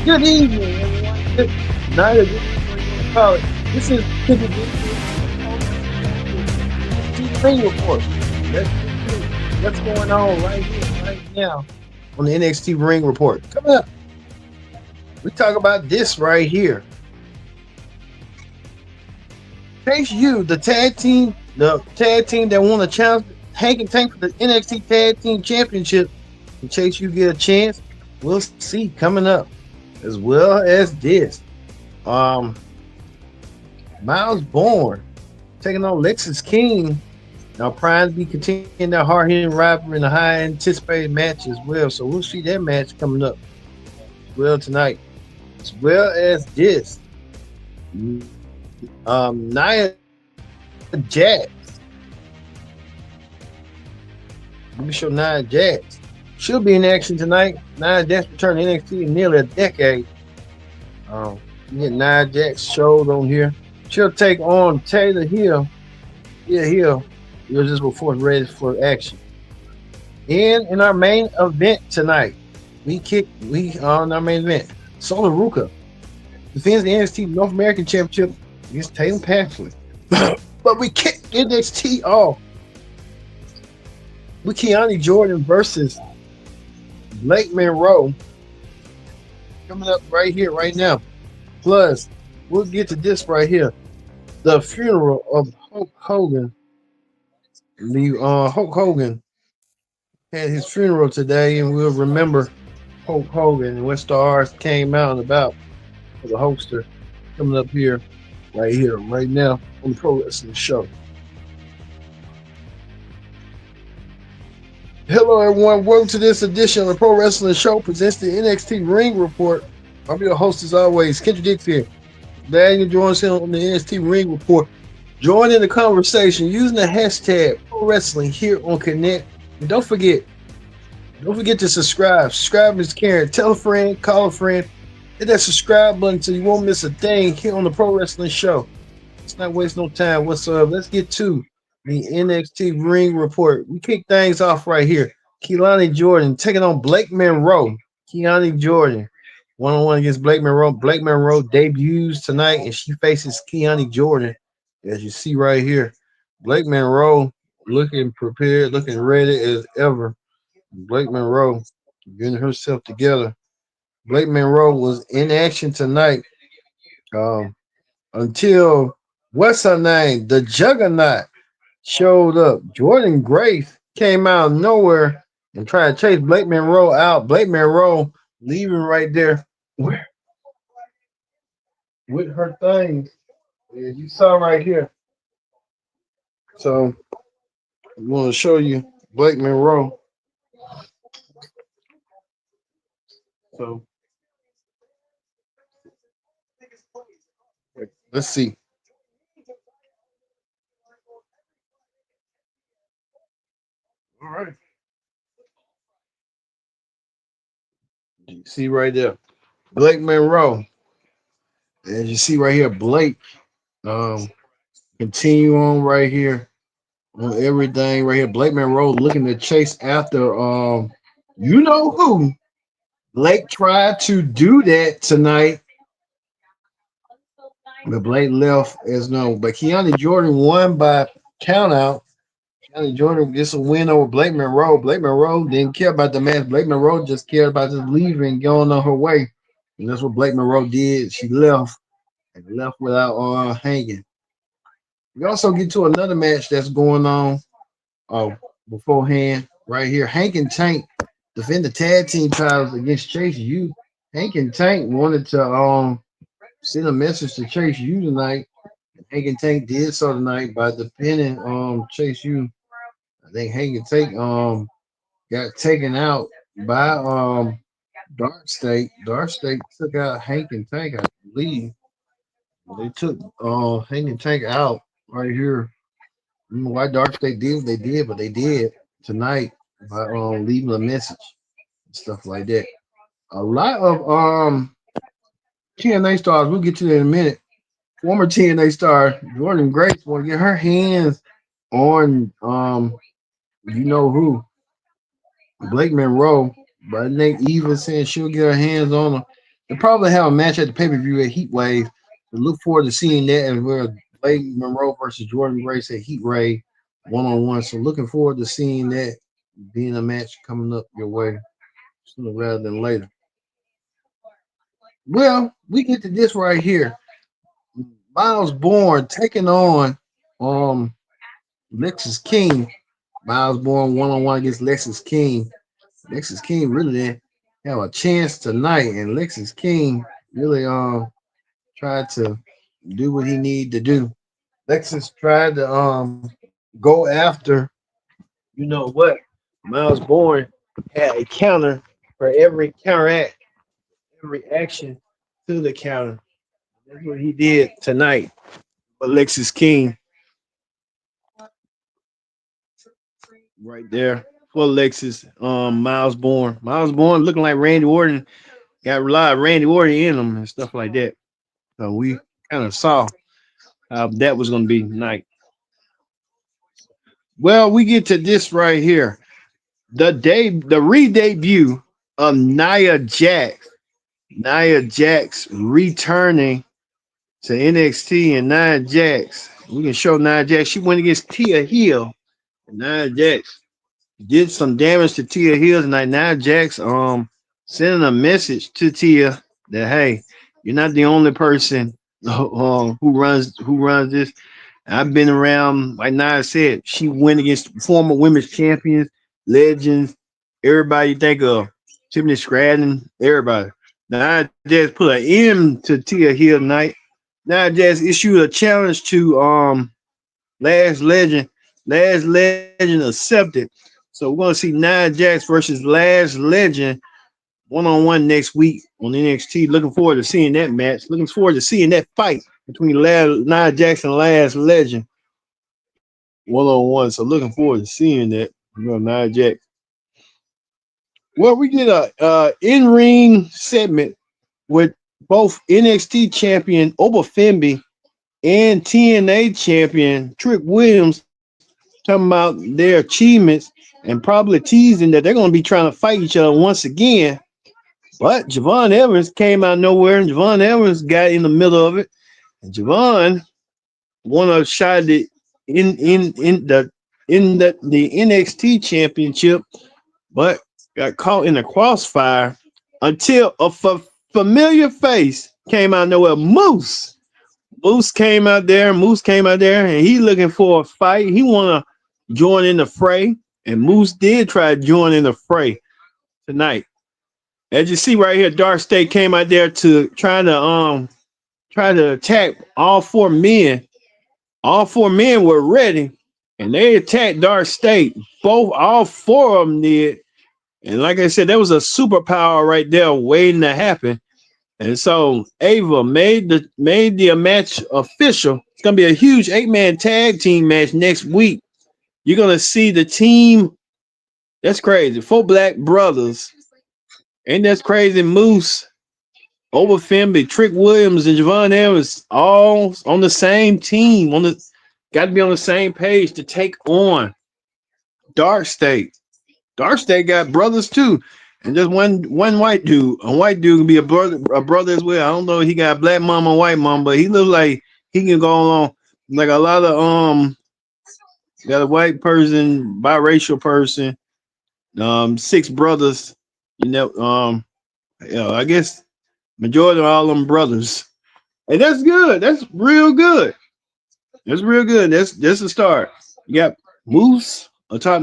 Good evening, everyone. Good night, or good evening, whatever you want to call it. This is Triple D NXT Ring Report. Let's get to what's going on right here, right now on the NXT Ring Report. Coming up, we talk about this right here. Chase U, the tag team that won the challenge, Hank and Tank for the NXT Tag Team Championship. In case you get a chance, we'll see coming up, as well as this. Miles Bourne taking on Lexus King. Now, Prime be continuing that hard hitting rivalry in a high anticipated match as well. So we'll see that match coming up as well tonight, as well as this. Nia Jax. Let me show Nia Jax. She'll be in action tonight. Nia Jax returned to NXT in nearly a decade. You get Nia Jax showed on here. She'll take on Taylor Hill. Yeah, Hill. You're just before ready for action. And in our main event tonight, we on our main event. Solar Ruka defends the NXT North American Championship against Tatum Paxley. But we kicked NXT off with Kiani Jordan versus Blake Monroe coming up right here, right now. Plus, we'll get to this right here. The funeral of Hulk Hogan. Hulk Hogan had his funeral today, and we'll remember Hulk Hogan and what stars came out and about for the Hulkster coming up here, right now on the Pro Wrestling Show. Hello, everyone. Welcome to this edition of the Pro Wrestling Show presents the NXT Ring Report. I'm your host, as always, Kendrick Dix here. Glad you join us on the NXT Ring Report. Join in the conversation using the hashtag Pro Wrestling here on Connect. And don't forget to subscribe. Subscribe is caring. Tell a friend, call a friend. Hit that subscribe button so you won't miss a thing here on the Pro Wrestling Show. Let's not waste no time whatsoever. Let's get to the NXT Ring Report. We kick things off right here. Kelani Jordan taking on Blake Monroe. Kiani Jordan, one-on-one against Blake Monroe. Blake Monroe debuts tonight, and she faces Kiani Jordan, as you see right here. Blake Monroe looking prepared, looking ready as ever. Blake Monroe getting herself together. Blake Monroe was in action tonight until what's her name? The Juggernaut showed up. Jordan Grace came out of nowhere and tried to chase Blake Monroe out. Blake Monroe leaving right there with her things, as you saw right here. So I'm going to show you Blake Monroe. So let's see. All right. You see right there, Blake Monroe. As you see right here, Blake. Continue on right here on everything right here. Blake Monroe looking to chase after you know who. Blake tried to do that tonight, but Blake left as known. But Kiani Jordan won by count out. Kiani Jordan gets a win over Blake Monroe. Blake Monroe didn't care about the match. Blake Monroe just cared about just leaving and going on her way. And that's what Blake Monroe did. She left and left without hanging. We also get to another match that's going on beforehand right here. Hank and Tank defend the tag team titles against Chase U. Hank and Tank wanted to send a message to Chase U tonight. Hank and Tank did so tonight by defending Chase U. I think Hank and Tank got taken out by Dark State. Dark State took out Hank and Tank, I believe. They took Hank and Tank out right here. I don't know why Dark State did what they did, but they did tonight by leaving a message and stuff like that. A lot of TNA stars, we'll get to that in a minute. Former TNA star Jordan Grace want to get her hands on you know who, Blake Monroe. But I think Eva saying she'll get her hands on her. They probably have a match at the pay-per-view at Heat Wave. We look forward to seeing that as well. Blake Monroe versus Jordan Grace at Heat Wave 1-on-1. So looking forward to seeing that being a match coming up your way sooner rather than later. Well, we get to this right here. Miles Bourne taking on um Lexus King. Miles Bourne 1-on-1 against Lexus King. Lexus King really didn't have a chance tonight, and Lexus King really tried to do what he needed to do. Lexus tried to go after, you know what? Miles Bourne had a counter for every counteract, every action to the counter. That's what he did tonight. But Lexus King right there for Lexus, Miles Bourne. Miles Bourne looking like Randy Orton, got a lot of Randy Orton in him and stuff like that. So we kind of saw how that was going to be tonight. Well, we get to this right here. The re-debut of Nia Jax. Nia Jax returning to NXT, and Nia Jax. We can show Nia Jax. She went against Tia Hill. And Nia Jax did some damage to Tia Hill tonight. Nia Jax sending a message to Tia that hey, you're not the only person who runs this. I've been around, like Nia said, she went against former women's champions, legends, everybody you think of, Tiffany Stratton, everybody. Nia Jax put an end to Tia Hill tonight. Nia Jax issued a challenge to Last Legend. Last Legend accepted. So we're gonna see Nia Jax versus Last Legend 1-on-1 next week on NXT. Looking forward to seeing that match. Looking forward to seeing that fight between Nia Jax and Last Legend 1-on-1. So looking forward to seeing that. Nia Jax. Well, we get a in-ring segment with both NXT champion Obafembi and TNA champion Trick Williams talking about their achievements and probably teasing that they're going to be trying to fight each other once again. But Javon Evans came out of nowhere, and Javon Evans got in the middle of it. And Javon won a shot at the NXT championship, but got caught in the crossfire until a familiar face came out of nowhere. Moose came out there, and he looking for a fight. He want to join in the fray, and Moose did try to join in the fray tonight. As you see right here, Dark State came out there to try to attack all four men. All four men were ready, and they attacked Dark State. All four of them did. And like I said, there was a superpower right there waiting to happen. And so Ava made the match official. It's gonna be a huge 8-man tag team match next week. You're gonna see the team. That's crazy. 4 black brothers. Ain't that crazy? Moose, Obafembi, Trick Williams, and Javon Evans all on the same team. Got to be on the same page to take on Dark State. Dark State got brothers too. And just one white dude. A white dude can be a brother as well. I don't know if he got black mama, white mama, but he looks like he can go along like a lot of got a white person, biracial person, 6 brothers, I guess majority of all them brothers. And that's good. That's real good. That's real good. That's a start. You got Moose on top,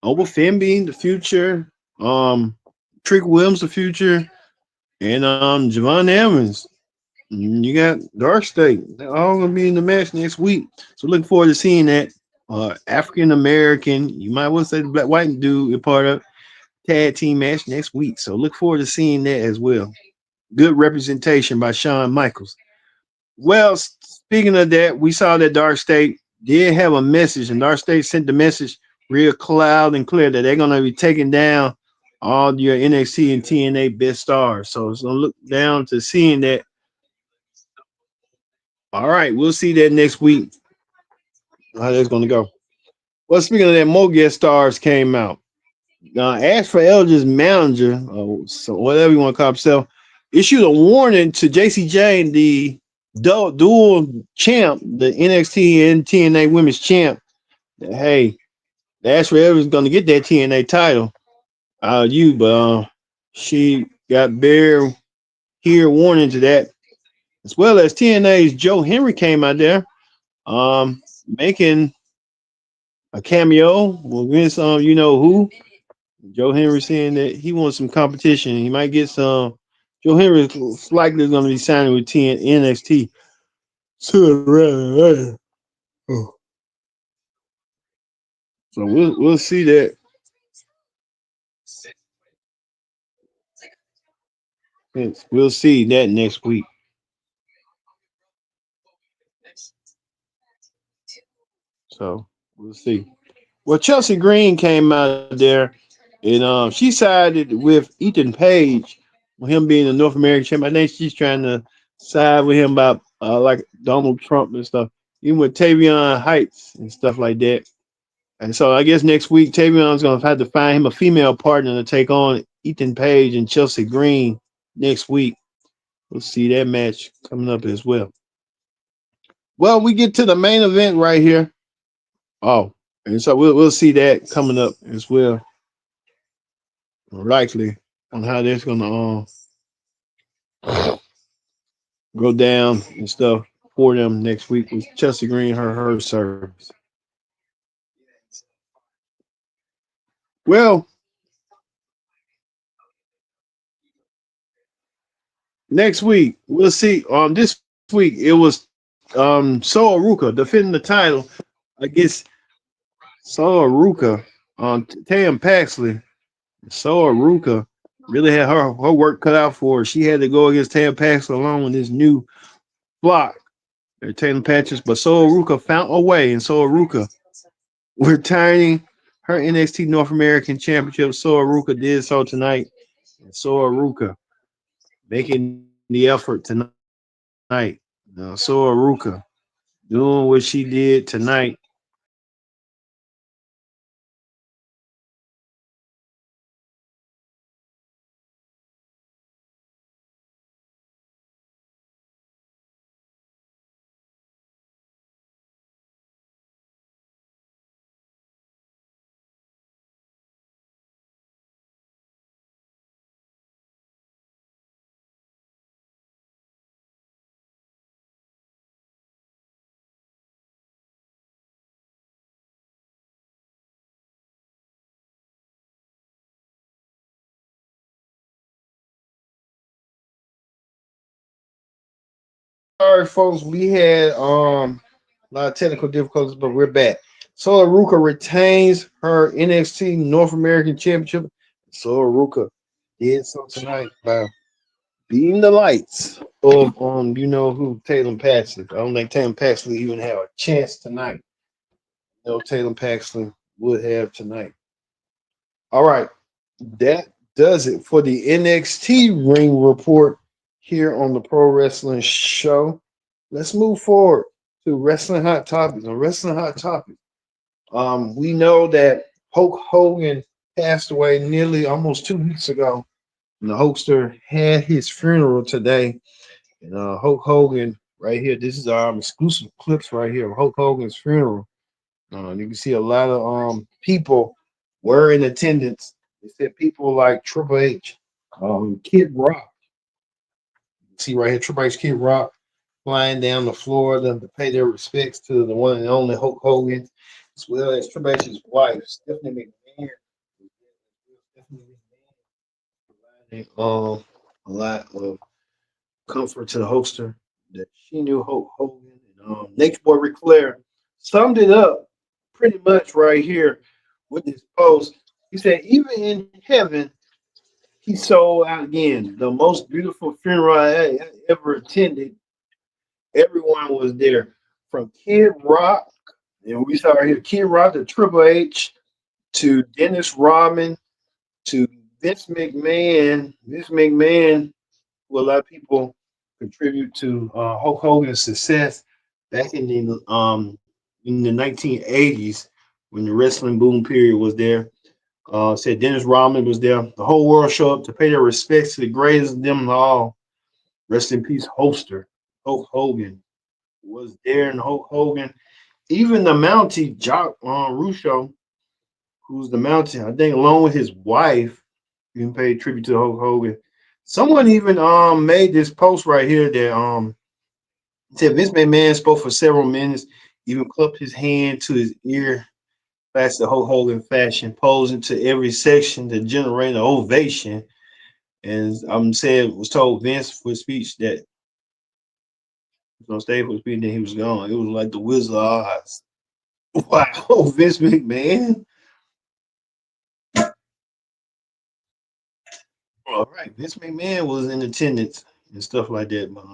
Obafembi, the future, Trick Williams, the future, and Javon Evans. You got Dark State. They're all gonna be in the match next week. So looking forward to seeing that. African American, you might want to say the black white dude is part of tag team match next week. So look forward to seeing that as well. Good representation by Shawn Michaels. Well, speaking of that, we saw that Dark State did have a message, and Dark State sent the message real loud and clear that they're going to be taking down all your NXT and TNA best stars. So it's going to look down to seeing that. All right, we'll see that next week. How that's going to go. Well, speaking of that, more guest stars came out. Ash for Elgin manager, so whatever you want to call himself, issued a warning to JCJ, the dual champ, the NXT and TNA Women's Champ. That, hey, that's forever is going to get that TNA title. But she got bare here warning to that, as well as TNA's Joe Henry came out there, making a cameo against you know who. Joe Henry saying that he wants some competition. He might get some. Joe Henry is likely going to be signing with NXT sooner rather than later. Oh. So we'll see that. We'll see that next week. So we'll see. Well, Chelsea Green came out there, and she sided with Ethan Page, with him being the North American champ. I think she's trying to side with him about like Donald Trump and stuff, even with Tavion Heights and stuff like that. And so I guess next week Tavion's gonna have to find him a female partner to take on Ethan Page and Chelsea Green next week. We'll see that match coming up as well. Well, we get to the main event right here. Oh, and so we'll see that coming up as well, likely on how that's gonna go down and stuff for them next week with Chelsea Green, her service. Well, next week we'll see. This week it was Soa Ruka defending the title against Soa Ruka on Tam Paxley. Soa Ruka really had her work cut out for her. She had to go against Tam Paxley along with this new block. They're Tatum Patches, but Soa Ruka found a way, and Soa Ruka retiring her NXT North American Championship. Soa Ruka did so tonight. And Soa Ruka making the effort tonight. Soa Ruka doing what she did tonight. Sorry, folks, we had a lot of technical difficulties, but we're back. Soa Ruka retains her NXT North American Championship. Soa Ruka did so tonight by beating the lights of you know who, Tatum Paxley. I don't think Tatum Paxley even have a chance tonight. No, Tatum Paxley would have tonight. All right, that does it for the NXT ring report here on the Pro Wrestling Show. Let's move forward to Wrestling Hot Topics. On Wrestling Hot Topics, we know that Hulk Hogan passed away nearly almost 2 weeks ago. And the Hulkster had his funeral today. And Hulk Hogan, right here, this is our exclusive clips right here of Hulk Hogan's funeral. You can see a lot of people were in attendance. They said people like Triple H, Kid Rock. See right here, Triple H, Kid Rock flying down the floor to pay their respects to the one and only Hulk Hogan, as well as Triple H's wife, Stephanie McMahon. Stephanie McMahon providing a lot of comfort to the Hulkster that she knew Hulk Hogan. And Nature Boy Ric Flair summed it up pretty much right here with this post. He said, even in heaven, he sold out again. The most beautiful funeral I ever attended. Everyone was there, from Kid Rock, and we saw here Kid Rock to Triple H to Dennis Rodman to Vince McMahon. Vince McMahon, who a lot of people contribute to Hulk Hogan's success back in the 1980s when the wrestling boom period was there. Said Dennis Rodman was there. The whole world showed up to pay their respects to the greatest of them all. Rest in peace, Holster. Hulk Hogan was there, and Hulk Hogan. Even the Mountie, Jock Russo, who's the Mountie, I think, along with his wife, even paid tribute to Hulk Hogan. Someone even made this post right here that said Vince McMahon spoke for several minutes, even clapped his hand to his ear. That's the Hulk Hogan fashion, posing to every section to generate an ovation. And I'm saying was told Vince for his speech that he was gonna stay for his speech, then he was gone. It was like the Wizard of Oz. Wow, Vince McMahon. All right, Vince McMahon was in attendance and stuff like that. But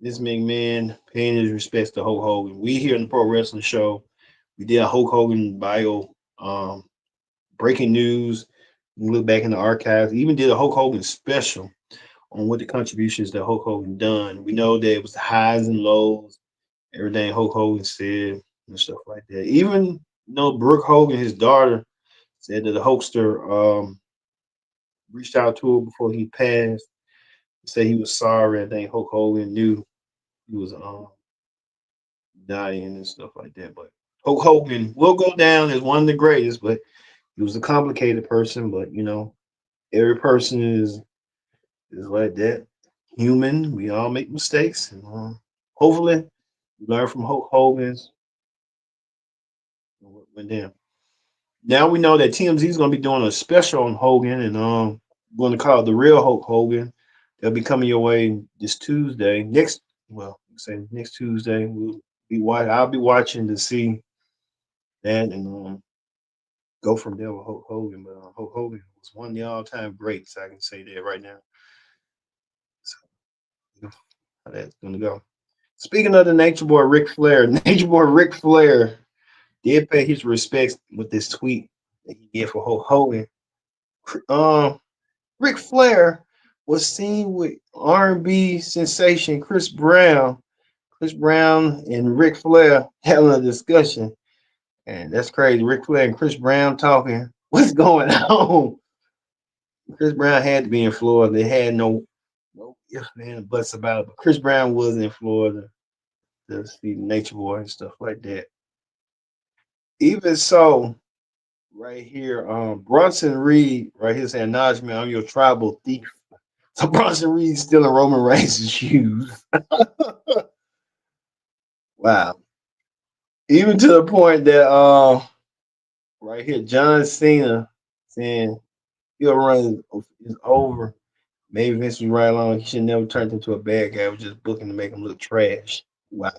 Vince McMahon paying his respects to Hulk Hogan. We here in the Pro Wrestling Show, we did a Hulk Hogan bio, breaking news. We look back in the archives. We even did a Hulk Hogan special on what the contributions that Hulk Hogan done. We know that it was the highs and lows, everything Hulk Hogan said and stuff like that. Even Brooke Hogan, his daughter, said that the Hulkster reached out to her before he passed, said he was sorry. I think Hulk Hogan knew he was dying and stuff like that. But Hulk Hogan will go down as one of the greatest, but he was a complicated person. But every person is like that. Human. We all make mistakes, and hopefully, we learn from Hulk Hogan's what went down. Now we know that TMZ is going to be doing a special on Hogan, and going to call it the real Hulk Hogan. They'll be coming your way this Tuesday. Say next Tuesday. I'll be watching to see that and go from there with Hulk Hogan. But Hulk Hogan was one of the all-time greats. I can say that right now. So, how that's going to go. Speaking of the Nature Boy Ric Flair, Nature Boy Ric Flair did pay his respects with this tweet that he did for Hulk Hogan. Um, Ric Flair was seen with R&B sensation Chris Brown. Chris Brown and Ric Flair having a discussion, and that's crazy. Ric Flair and Chris Brown talking. What's going on? Chris Brown had to be in Florida. They had no ifs and buts about it. But Chris Brown was in Florida to see Nature Boy and stuff like that. Even so, right here, Bronson Reed, right here saying, acknowledgement, I'm your tribal thief. So Bronson Reed stealing Roman Reigns' shoes. Wow. Even to the point that right here, John Cena saying your run is over. Maybe Vince was right along. He should never turned into a bad guy. It was just booking to make him look trash. Wow.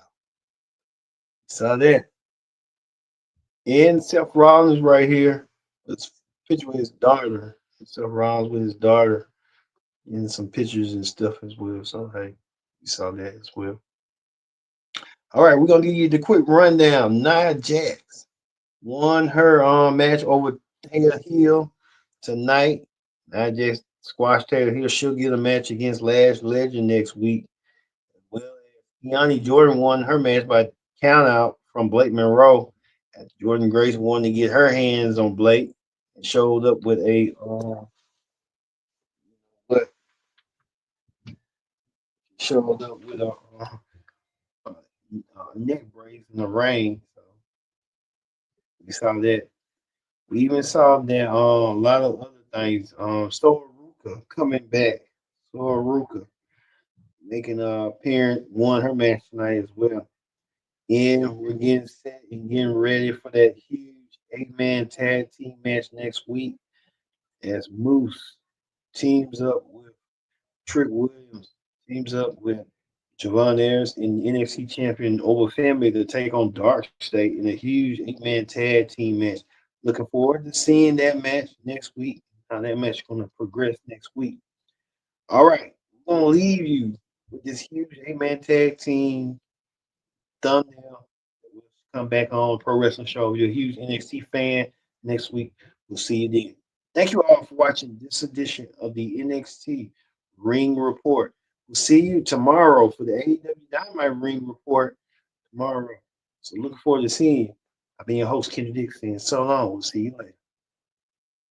Saw that. And Seth Rollins right here. Let's picture with his daughter. Seth Rollins with his daughter. And some pictures and stuff as well. So hey, you saw that as well. All right, we're gonna give you the quick rundown. Nia Jax won her match over Taylor Hill tonight. Nia Jax squashed Taylor Hill. She'll get a match against Lash Legend next week. Well, Kiani Jordan won her match by count out from Blake Monroe. Jordan Grace wanted to get her hands on Blake and showed up with a but showed up with neck brace in the ring. So we saw that. We even saw that a lot of other things. Sora Ruka coming back. Sora Ruka making a appearance, won her match tonight as well. And we're getting set and getting ready for that huge 8-man tag team match next week as Moose teams up with Trick Williams, teams up with Javon Ayers and NXT champion Over Family to take on Dark State in a huge 8-man tag team match. Looking forward to seeing that match next week. How that match is going to progress next week. All right, we're going to leave you with this huge 8-man tag team thumbnail. We'll come back on Pro Wrestling Show. If you're a huge NXT fan, next week we'll see you then. Thank you all for watching this edition of the NXT Ring Report. We'll see you tomorrow for the AEW Dynamite Ring Report tomorrow. So looking forward to seeing you. I've been your host, Kendra Dixon. So long. We'll see you later.